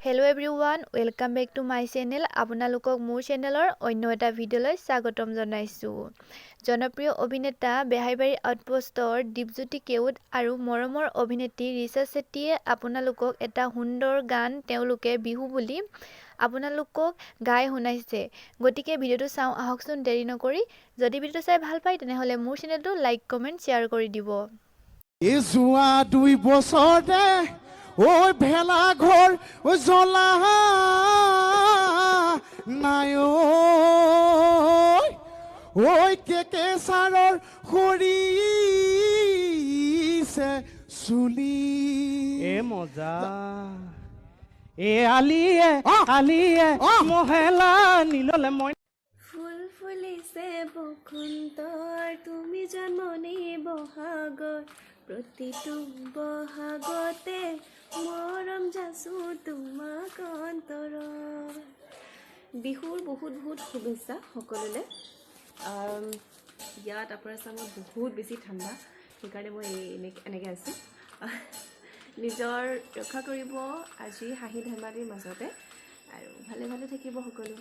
Hello everyone, welcome back to my channel. আপোনালোকক মোৰ চেনেলৰ অন্য এটা ভিডিঅ'লৈ স্বাগতম জনাইছো। জনপ্ৰিয় অভিনেতা বেহাইবাৰী আউটপোষ্টৰ দীপজ্যোতি কেওট আৰু মৰমৰ অভিনেত্ৰী ৰিচা ছেট্টীয়ে আপোনালোকক এটা সুন্দৰ গান তেওঁলোকে বিহু বুলি আপোনালোকক গাই শুনাইছে। গতিকে ভিডিঅ'টো চাওঁ আহকচোন দেৰি নকৰি। যদি ভিডিঅ'টো চাই ভাল পায় তেনেহ'লে মোৰ চেনেলটো লাইক কমেণ্ট শ্বেয়াৰ কৰি দিব। এই যোৱা 2 বছৰতে ঐ ভেলা ঘৰ জ্বলা নাই ঐ কেকেচাৰৰ সৰিছে চুলি এ মজা এ আলিয়ে আলিয়ে মহেলা নীললে মই ফুল ফুলিছে বসন্তৰ তুমি জন্মনি বহাগৰ প্ৰতিটো বহাগতে মৰম যাচো তোমাক অন্তৰত। বিহুৰ বহুত শুভেচ্ছা সকলোলৈ। ইয়াত আপোনাৰ আছামত বহুত বেছি ঠাণ্ডা, সেইকাৰণে মই এনেকৈ আছোঁ। নিজৰ ৰক্ষা কৰিব আজি হাঁহি ধেমালিৰ মাজতে, আৰু ভালে ভালে থাকিব সকলো।